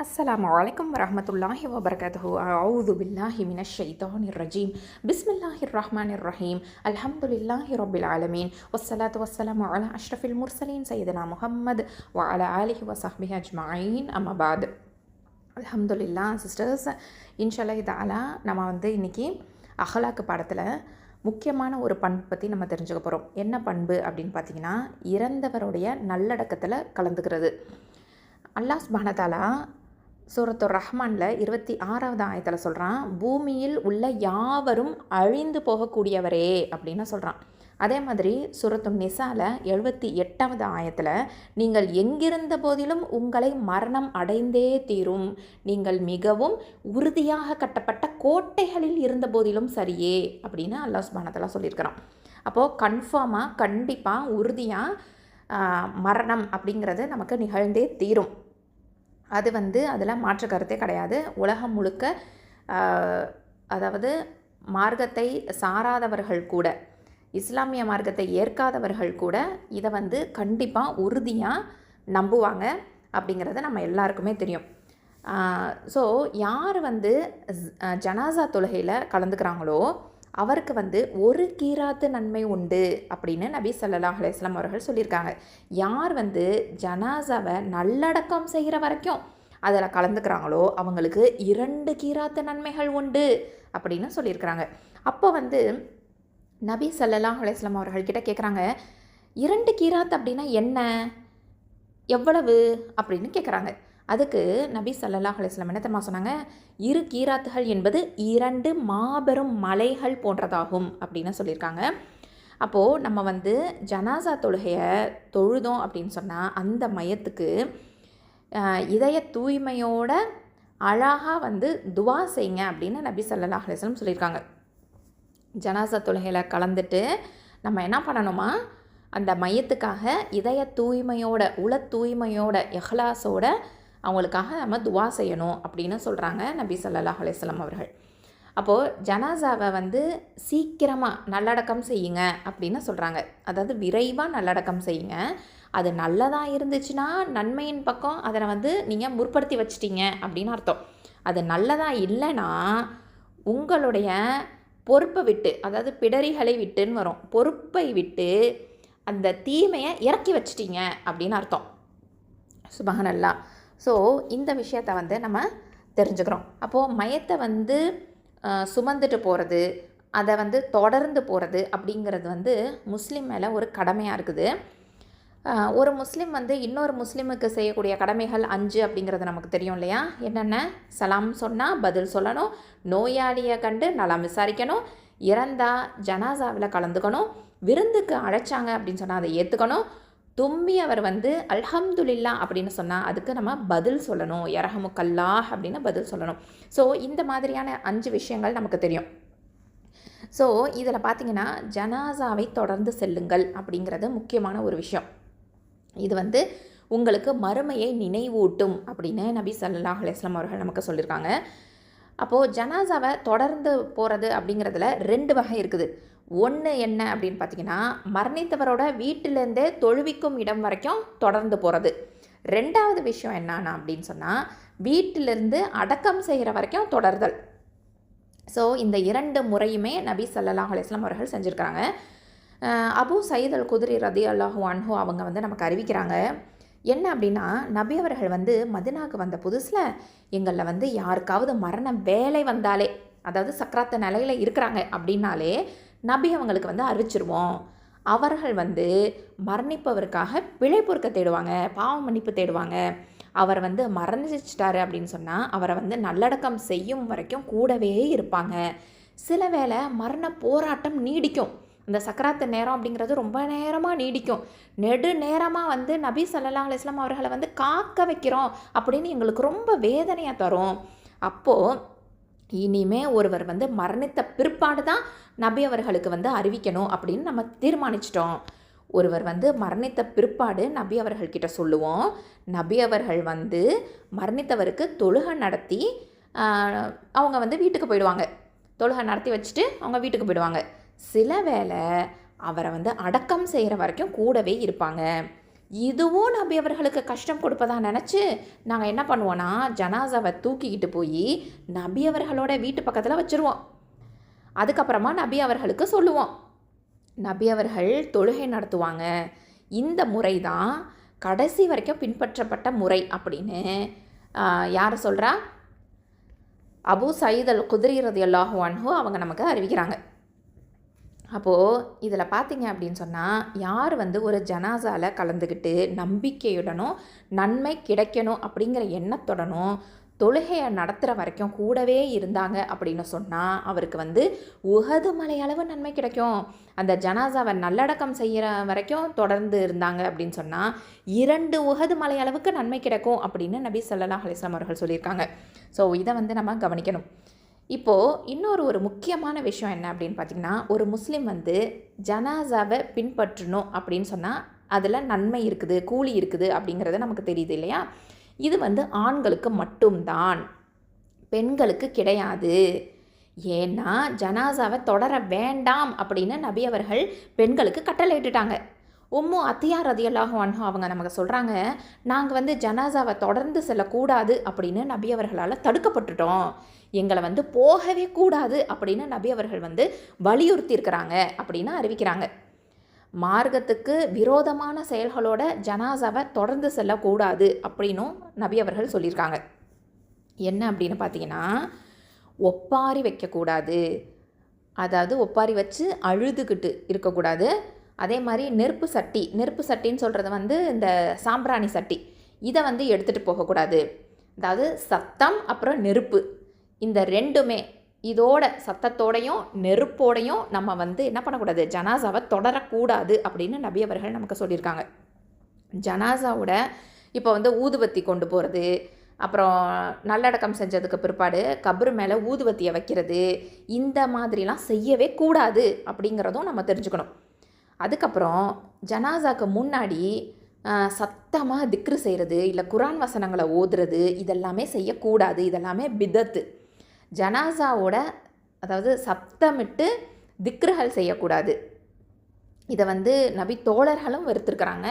அஸ்ஸலாமு அலைக்கும் வரஹ்மத்துல்லாஹி வபரகாத்துஹு. அஊது பில்லாஹி மினஷ் ஷைத்தானிர் ரஜீம். பிஸ்மில்லாஹிர் ரஹ்மானிர் ரஹீம். அல்ஹம்துலில்லாஹி ரப்பில் ஆலமீன். வஸ்ஸலாத்து வஸ்ஸலாமு அலா அஷ்ரஃபில் முர்சலீன் சய்யிதுனா முஹம்மத் வ அலா ஆலிஹி வ ஸஹ்பிஹி அஜ்மஈன். அம்மா பாத். அல்ஹம்துலில்லாஹ் சிஸ்டர்ஸ், இன்ஷாஅல்லாஹ் தஆலா நம்ம இன்றைக்கி அஹ்லாக் பாடத்தில் முக்கியமான ஒரு பண்பு பற்றி நம்ம தெரிஞ்சுக்க போகிறோம். என்ன பண்பு அப்படின்னு பார்த்தீங்கன்னா, இறந்தவருடைய நல்லடக்கத்தில் கலந்துக்கிறது. அல்லாஹ் சுப்ஹானஹு வ தஆலா சூரத்து ரஹ்மானில் 26வது ஆயத்தில் சொல்கிறான், பூமியில் உள்ள யாவரும் அழிந்து போகக்கூடியவரே அப்படின்னு சொல்கிறான். அதே மாதிரி சூரத்து நிசாவில் 78வது ஆயத்தில், நீங்கள் எங்கிருந்த போதிலும் உங்களை மரணம் அடைந்தே தீரும், நீங்கள் மிகவும் உறுதியாக கட்டப்பட்ட கோட்டைகளில் இருந்த போதிலும் சரியே அப்படின்னு அல்லாஹ் சுப்ஹானஹு வ தஆலா சொல்லியிருக்கிறான். அப்போது கன்ஃபார்மாக கண்டிப்பாக உறுதியாக மரணம் அப்படிங்கிறது நமக்கு நிகழ்ந்தே தீரும். அது அதில் மாற்று கருத்தே கிடையாது. உலகம் முழுக்க அதாவது மார்க்கத்தை சாராதவர்கள் கூட, இஸ்லாமிய மார்க்கத்தை ஏற்காதவர்கள் கூட இதை கண்டிப்பாக உறுதியாக நம்புவாங்க அப்படிங்கிறது நம்ம எல்லாருக்குமே தெரியும். ஸோ யார் ஜனாசா தொழுகையில் கலந்துக்கிறாங்களோ அவருக்கு ஒரு கீராத்து நன்மை உண்டு அப்படின்னு நபி ஸல்லல்லாஹு அலைஹி வஸல்லம் அவர்கள் சொல்லியிருக்காங்க. யார் ஜனாசாவை நல்லடக்கம் செய்கிற வரைக்கும் அதில் கலந்துக்கிறாங்களோ அவங்களுக்கு 2 கீராத்து நன்மைகள் உண்டு அப்படின்னு சொல்லியிருக்கிறாங்க. அப்போ நபி ஸல்லல்லாஹு அலைஹி வஸல்லம் அவர்கள்கிட்ட கேட்குறாங்க, 2 கீராத் அப்படின்னா என்ன, எவ்வளவு அப்படின்னு கேட்குறாங்க. அதுக்கு நபி ஸல்லல்லாஹு அலைஹி வஸல்லம் என்ன தெரியுமா சொன்னாங்க, 2 கீராத்துகள் என்பது 2 மாபெரும் மலைகள் போன்றதாகும் அப்படின்னு சொல்லியிருக்காங்க. அப்போது நம்ம ஜனாசா தொழுகையை தொழுதோம் அப்படின்னு சொன்னால் அந்த மையத்துக்கு இதய தூய்மையோட அழகாக துவா செய்யுங்க அப்படின்னு நபி ஸல்லல்லாஹு அலைஹி வஸல்லம் சொல்லியிருக்காங்க. ஜனாசா தொழுகையில் கலந்துட்டு நம்ம என்ன பண்ணணுமா, அந்த மையத்துக்காக இதய தூய்மையோட, உள தூய்மையோட, இஹ்லாஸோட அவங்களுக்காக நம்ம துவா செய்யணும் அப்படின்னு சொல்கிறாங்க நபி ஸல்லல்லாஹு அலைஹி வஸல்லம் அவர்கள். அப்போது ஜனாசாவை சீக்கிரமாக நல்லடக்கம் செய்யுங்க அப்படின்னு சொல்கிறாங்க. அதாவது விரைவாக நல்லடக்கம் செய்யுங்க. அது நல்லதாக இருந்துச்சுன்னா நன்மையின் பக்கம் அதை நீங்கள் முற்படுத்தி வச்சிட்டீங்க அப்படின்னு அர்த்தம். அது நல்லதாக இல்லைன்னா உங்களுடைய பொறுப்பை விட்டு, அதாவது பிடரிகளை விட்டுன்னு வரும், பொறுப்பை விட்டு அந்த தீமையை இறக்கி வச்சிட்டீங்க அப்படின்னு அர்த்தம். சுப்ஹானல்லாஹ். ஸோ இந்த விஷயத்தை நம்ம தெரிஞ்சுக்கிறோம். அப்போது மையத்தை சுமந்துட்டு போகிறது, அதை தொடர்ந்து போகிறது அப்படிங்கிறது முஸ்லீம் மேலே ஒரு கடமையாக இருக்குது. ஒரு முஸ்லீம் இன்னொரு முஸ்லீமுக்கு செய்யக்கூடிய கடமைகள் 5 அப்படிங்கிறது நமக்கு தெரியும் இல்லையா? என்னென்ன? சலாம் சொன்னால் பதில் சொல்லணும், நோயாளியை கண்டு நலம் விசாரிக்கணும், இறந்தா ஜனாசாவில் கலந்துக்கணும், விருந்துக்கு அழைச்சாங்க அப்படின்னு சொன்னால் அதை ஏற்றுக்கணும், தும்மி அவர் அல்ஹம்துலில்லா அப்படின்னு சொன்னால் அதுக்கு நம்ம பதில் சொல்லணும், யர்ஹமுக்கல்லாஹ் அப்படின்னு பதில் சொல்லணும். ஸோ இந்த மாதிரியான 5 விஷயங்கள் நமக்கு தெரியும். ஸோ இதில் பார்த்திங்கன்னா ஜனாசாவை தொடர்ந்து செல்லுங்கள் அப்படிங்கிறது முக்கியமான ஒரு விஷயம். இது உங்களுக்கு மறுமையை நினைவூட்டும் அப்படின்னு நபி ஸல்லல்லாஹு அலைஹி வஸல்லம் அவர்கள் நமக்கு சொல்லியிருக்காங்க. அப்போது ஜனாசாவை தொடர்ந்து போகிறது அப்படிங்கிறதுல 2 வகை இருக்குது. ஒன்று என்ன அப்படின்னு பார்த்திங்கன்னா, மரணித்தவரோட வீட்டிலேருந்தே தொழுவிக்கும் இடம் வரைக்கும் தொடர்ந்து போகிறது. 2வது விஷயம் என்னன்னா அப்படின்னு சொன்னால், வீட்டிலிருந்து அடக்கம் செய்கிற வரைக்கும் தொடர்தல். ஸோ இந்த 2 முறையுமே நபி ஸல்லல்லாஹு அலைஹி வஸல்லம் அவர்கள் செஞ்சுருக்கிறாங்க. அபூ சயீத் அல் குத்ரி ரலியல்லாஹு அன்ஹு அவங்க நமக்கு அறிவிக்கிறாங்க. என்ன அப்படின்னா, நபி அவர்கள் மதினாவுக்கு வந்த புதுசில் எங்களில் யாருக்காவது மரண வேலை வந்தாலே, அதாவது சக்கராத்த நிலையில் இருக்கிறாங்க அப்படின்னாலே நபி அவங்களுக்கு அறிவிச்சிருவோம். அவர்கள் மரணிப்பவருக்காக பிழை பொறுக்க தேடுவாங்க, பாவ மன்னிப்பு தேடுவாங்க. அவர் மரணிச்சிட்டாரு அப்படின்னு சொன்னால் அவரை நல்லடக்கம் செய்யும் வரைக்கும் கூடவே இருப்பாங்க. சில வேளை மரண போராட்டம் நீடிக்கும். இந்த சக்கராத்து நேரம் அப்படிங்கிறது ரொம்ப நேரமாக நீடிக்கும். நெடு நேரமாக நபி ஸல்லல்லாஹு அலைஹி வஸல்லம் அவர்களை காக்க வைக்கிறோம் அப்படின்னு எங்களுக்கு ரொம்ப வேதனையாக தரும். அப்போது இனிமே ஒருவர் மரணித்த பிற்பாடு தான் நபி அவர்களுக்கு அறிவிக்கணும் அப்படின்னு நம்ம தீர்மானிச்சிட்டோம். ஒருவர் மரணித்த பிற்பாடு நபி அவர்கள்கிட்ட சொல்லுவோம். நபி அவர்கள் மரணித்தவருக்கு தொழுகை நடத்தி அவங்க வீட்டுக்கு போயிடுவாங்க. தொழுகை நடத்தி வச்சுட்டு அவங்க வீட்டுக்கு போயிடுவாங்க. சில வேளை அவரை அடக்கம் செய்கிற வரைக்கும் கூடவே இருப்பாங்க. இதுவும் நபி அவர்களுக்கு கஷ்டம் கொடுப்பதா நினச்சி நாங்கள் என்ன பண்ணுவோன்னா ஜனாசாவை தூக்கிக்கிட்டு போய் நபி அவர்களோட வீட்டு பக்கத்தில் வச்சுருவோம். அதுக்கப்புறமா நபி அவர்களுக்கு சொல்லுவோம். நபி அவர்கள் தொழுகை நடத்துவாங்க. இந்த முறை தான் கடைசி வரைக்கும் பின்பற்றப்பட்ட முறை அப்படின்னு யார் சொல்கிறா? அபு சயீத் அல் குத்ரி ரலியல்லாஹு அன்ஹு அவங்க நமக்கு அறிவிக்கிறாங்க. அப்போது இதில் பார்த்தீங்க அப்படின்னு சொன்னால், யார் ஒரு ஜனாசாவில் கலந்துக்கிட்டு நம்பிக்கையுடனும் நன்மை கிடைக்கணும் அப்படிங்கிற எண்ணத்துடனும் தொழுகையை நடத்துகிற வரைக்கும் கூடவே இருந்தாங்க அப்படின்னு சொன்னால், அவருக்கு உஹது மலையளவு நன்மை கிடைக்கும். அந்த ஜனாசாவை நல்லடக்கம் செய்கிற வரைக்கும் தொடர்ந்து இருந்தாங்க அப்படின்னு சொன்னால் 2 உஹது மலையளவுக்கு நன்மை கிடைக்கும் அப்படின்னு நபி ஸல்லல்லாஹு அலைஹி வஸல்லம் அவர்கள் சொல்லியிருக்காங்க. ஸோ இதை நம்ம கவனிக்கணும். இப்போது இன்னொரு முக்கியமான விஷயம் என்ன அப்படின்னு பார்த்திங்கன்னா, ஒரு முஸ்லீம் ஜனாசாவை பின்பற்றணும் அப்படின்னு சொன்னால் அதில் நன்மை இருக்குது, கூலி இருக்குது அப்படிங்கிறது நமக்கு தெரியுது இல்லையா? இது ஆண்களுக்கு மட்டும்தான், பெண்களுக்கு கிடையாது. ஏன்னா ஜனாசாவை தொடர வேண்டாம் அப்படின்னு நபி அவர்கள் பெண்களுக்கு கட்டளையிட்டுட்டாங்க. உம்மு அத்தியா ரலியல்லாஹு அன்ஹா அவங்க நமக்கு சொல்கிறாங்க, நாங்கள் ஜனாசாவை தொடர்ந்து செல்லக்கூடாது அப்படின்னு நபி அவர்களால் தடுக்கப்பட்டுட்டோம். எங்களை போகவே கூடாது அப்படின்னு நபி அவர்கள் வலியுறுத்தியிருக்கிறாங்க அப்படின்னு அறிவிக்கிறாங்க. மார்க்கத்துக்கு விரோதமான செயல்களோட ஜனாசாவை தொடர்ந்து செல்லக்கூடாது அப்படின்னும் நபி அவர்கள் சொல்லியிருக்காங்க. என்ன அப்படின்னு பார்த்தீங்கன்னா, ஒப்பாரி வைக்கக்கூடாது, அதாவது ஒப்பாரி வச்சு அழுதுகிட்டு இருக்கக்கூடாது. அதே மாதிரி நெருப்பு சட்டின்னு சொல்கிறது இந்த சாம்பிராணி சட்டி, இதை எடுத்துகிட்டு போகக்கூடாது. அதாவது சத்தம் அப்புறம் நெருப்பு, இந்த ரெண்டுமே, இதோட சத்தத்தோடையும் நெருப்போடையும் நம்ம என்ன பண்ணக்கூடாது, ஜனாசாவை தொடரக்கூடாது அப்படின்னு நபி அவர்கள் நமக்கு சொல்லியிருக்காங்க. ஜனாசாவோட இப்போ ஊதுபத்தி கொண்டு போகிறது, அப்புறம் நல்லடக்கம் செஞ்சதுக்கு பிற்பாடு கபரு மேலே ஊதுபத்தியை வைக்கிறது, இந்த மாதிரிலாம் செய்யவே கூடாது அப்படிங்கிறதும் நம்ம தெரிஞ்சுக்கணும். அதுக்கப்புறம் ஜனாசாக்கு முன்னாடி சத்தமாக திக்ரு செய்கிறது, இல்லை குரான் வசனங்களை ஓதுறது, இதெல்லாமே செய்யக்கூடாது. இதெல்லாமே பிதத்து. ஜனாசாவோட அதாவது சப்தமிட்டு திக்ருகள் செய்யக்கூடாது. இதை நபி தோழர்களும் வெறுத்திருக்கிறாங்க.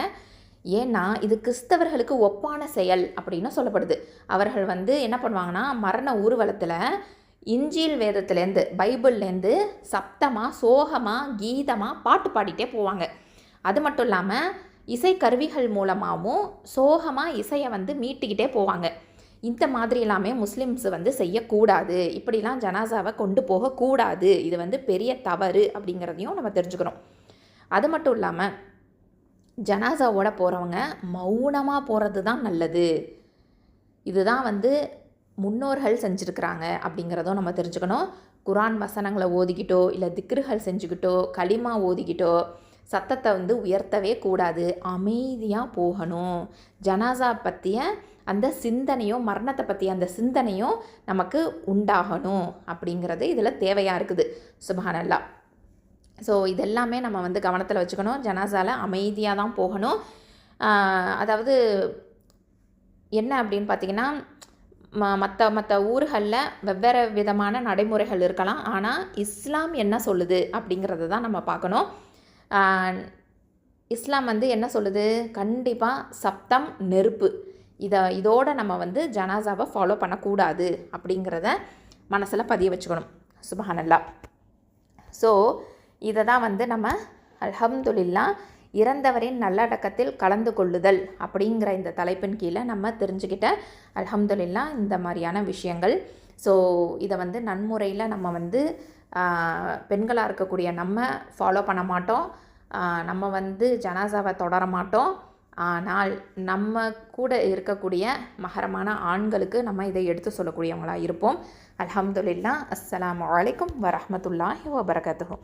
ஏன்னா இது கிறிஸ்தவர்களுக்கு ஒப்பான செயல் அப்படின்னு சொல்லப்படுது. அவர்கள் என்ன பண்ணுவாங்கன்னா, மரண ஊர்வலத்தில் இஞ்சில் வேதத்துலேருந்து பைபிள்லேருந்து சப்தமாக சோகமாக கீதமாக பாட்டு பாடிட்டே போவாங்க. அது மட்டும் இல்லாமல் இசைக்கருவிகள் மூலமாகவும் சோகமாக இசையை மீட்டிக்கிட்டே போவாங்க. இந்த மாதிரி எல்லாமே முஸ்லிம்ஸ் செய்யக்கூடாது. இப்படிலாம் ஜனாசாவை கொண்டு போகக்கூடாது. இது பெரிய தவறு அப்படிங்கிறதையும் நம்ம தெரிஞ்சுக்கணும். அது மட்டும் இல்லாமல் ஜனாசாவோட போகிறவங்க மௌனமாக போகிறது தான் நல்லது. இதுதான் முன்னோர்கள் செஞ்சுருக்கிறாங்க அப்படிங்கிறதும் நம்ம தெரிஞ்சுக்கணும். குரான் வசனங்களை ஓதிக்கிட்டோ இல்லை திக்ருகள் செஞ்சுக்கிட்டோ களிமா ஓதிக்கிட்டோ சத்தத்தை உயர்த்தவே கூடாது. அமைதியாக போகணும். ஜனாசா பற்றிய அந்த சிந்தனையும் மரணத்தை பற்றிய அந்த சிந்தனையும் நமக்கு உண்டாகணும் அப்படிங்கிறது இதில் தேவையாக இருக்குது. சுப்ஹானல்லாஹ். ஸோ இதெல்லாமே நம்ம கவனத்தில் வச்சுக்கணும். ஜனாசாவில் அமைதியாக தான் போகணும். அதாவது என்ன அப்படின்னு பார்த்திங்கன்னா, மற்ற ஊர்களில் வெவ்வேறு விதமான நடைமுறைகள் இருக்கலாம். ஆனால் இஸ்லாம் என்ன சொல்லுது அப்படிங்கிறத தான் நம்ம பார்க்கணும். இஸ்லாம் என்ன சொல்லுது? கண்டிப்பாக சப்தம், நெருப்பு, இதோடு நம்ம ஜனாசாவை ஃபாலோ பண்ணக்கூடாது அப்படிங்கிறத மனசில் பதிய வச்சுக்கணும். சுப்ஹானல்லாஹ். ஸோ இதை தான் நம்ம அல்ஹம்துலில்லாஹ் இறந்தவரின் நல்லடக்கத்தில் கலந்து கொள்ளுதல் அப்படிங்கிற இந்த தலைப்பின் கீழே நம்ம தெரிஞ்சுக்கிட்ட அல்ஹம்துலில்லாஹ் இந்த மாதிரியான விஷயங்கள். ஸோ இதை நன்முறையில் நம்ம பெண்களாக இருக்கக்கூடிய நம்ம ஃபாலோ பண்ண மாட்டோம். நம்ம ஜனாசாவை தொடர மாட்டோம். ஆனால் நம்ம கூட இருக்கக்கூடிய மஹரமான ஆண்களுக்கு நம்ம இதை எடுத்து சொல்லக்கூடியவங்களாக இருப்போம். அல்ஹம்துலில்லாஹ். அஸ்ஸலாமு அலைக்கும் வரஹ்மத்துல்லாஹி வபரகாத்துஹு.